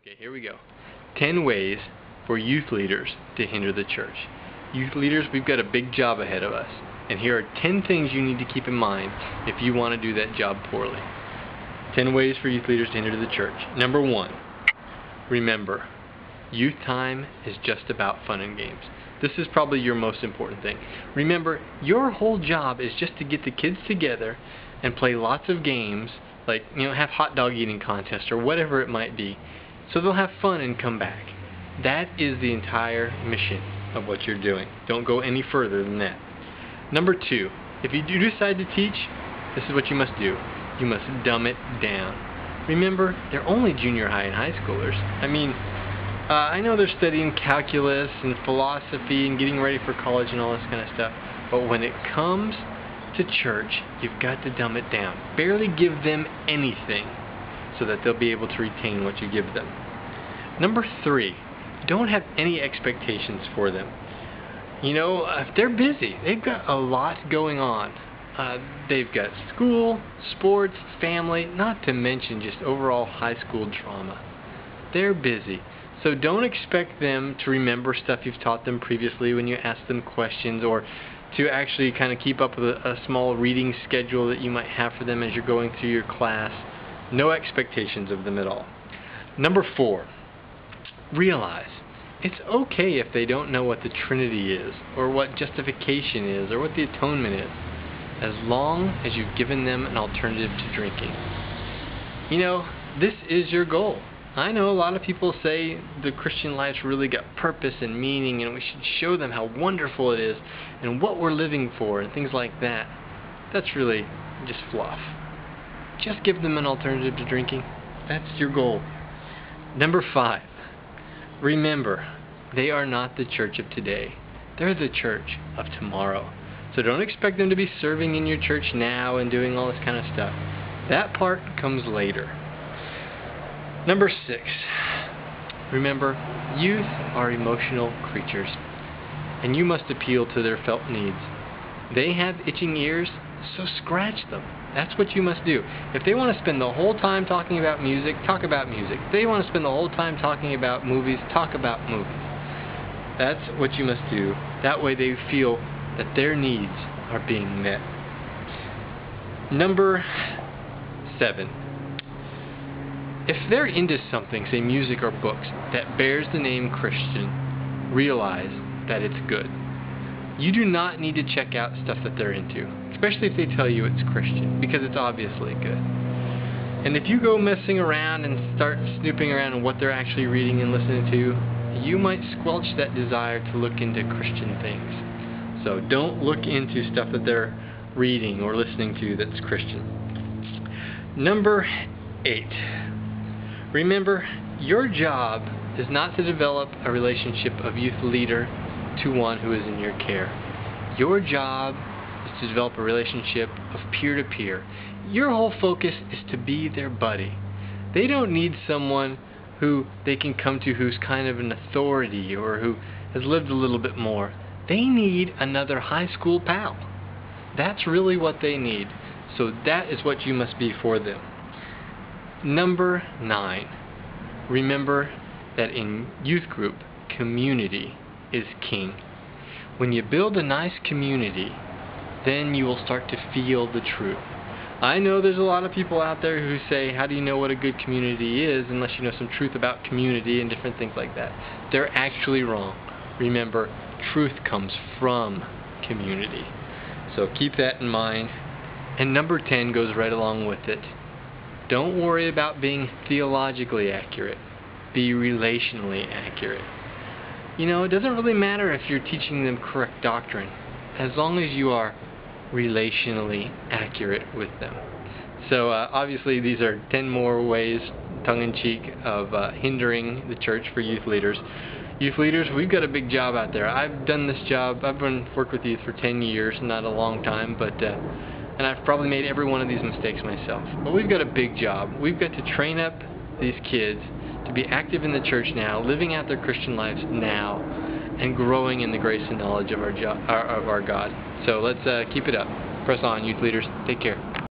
Okay, here we go. 10 ways for youth leaders to hinder the church. Youth leaders, we've got a big job ahead of us. And here are 10 things you need to keep in mind if you want to do that job poorly. 10 ways for youth leaders to hinder the church. Number 1, remember, youth time is just about fun and games. This is probably your most important thing. Remember, your whole job is just to get the kids together and play lots of games, like, have hot dog eating contests or whatever it might be, so they'll have fun and come back. That is the entire mission of what you're doing. Don't go any further than that. Number 2, if you do decide to teach, this is what you must do. You must dumb it down. Remember, they're only junior high and high schoolers. I know they're studying calculus and philosophy and getting ready for college and all this kind of stuff, but when it comes to church, you've got to dumb it down. Barely give them anything so that they'll be able to retain what you give them. Number 3, don't have any expectations for them. If they're busy, they've got a lot going on. They've got school, sports, family, not to mention just overall high school drama. They're busy. So don't expect them to remember stuff you've taught them previously when you ask them questions, or to actually kind of keep up with a small reading schedule that you might have for them as you're going through your class. No expectations of them at all. Number 4, realize it's okay if they don't know what the Trinity is, or what justification is, or what the atonement is, as long as you've given them an alternative to drinking. This is your goal. I know a lot of people say the Christian life's really got purpose and meaning, and we should show them how wonderful it is and what we're living for and things like that. That's really just fluff. Just give them an alternative to drinking. That's your goal. Number 5, remember, they are not the church of today. They're the church of tomorrow. So don't expect them to be serving in your church now and doing all this kind of stuff. That part comes later. Number 6, remember, youth are emotional creatures, and you must appeal to their felt needs. They have itching ears, so scratch them. That's what you must do. If they want to spend the whole time talking about music, talk about music. If they want to spend the whole time talking about movies, talk about movies. That's what you must do. That way they feel that their needs are being met. Number 7. If they're into something, say music or books, that bears the name Christian, realize that it's good. You do not need to check out stuff that they're into, especially if they tell you it's Christian, because it's obviously good. And if you go messing around and start snooping around on what they're actually reading and listening to, you might squelch that desire to look into Christian things. So don't look into stuff that they're reading or listening to that's Christian. Number 8. Remember, your job is not to develop a relationship of youth leader to one who is in your care. Your job is to develop a relationship of peer-to-peer. Your whole focus is to be their buddy. They don't need someone who they can come to who's kind of an authority or who has lived a little bit more. They need another high school pal. That's really what they need. So that is what you must be for them. Number 9, remember that in youth group, community is king. When you build a nice community, then you will start to feel the truth. I know there's a lot of people out there who say, how do you know what a good community is unless you know some truth about community and different things like that. They're actually wrong. Remember, truth comes from community. So keep that in mind. And number 10 goes right along with it. Don't worry about being theologically accurate. Be relationally accurate. It doesn't really matter if you're teaching them correct doctrine, as long as you are relationally accurate with them. So obviously these are 10 more ways, tongue-in-cheek, of hindering the church for youth leaders. Youth leaders, we've got a big job out there. I've done this job. I've worked with youth for 10 years, not a long time, but and I've probably made every one of these mistakes myself. But we've got a big job. We've got to train up these kids to be active in the church now, living out their Christian lives now, and growing in the grace and knowledge of our God. So let's keep it up. Press on, youth leaders. Take care.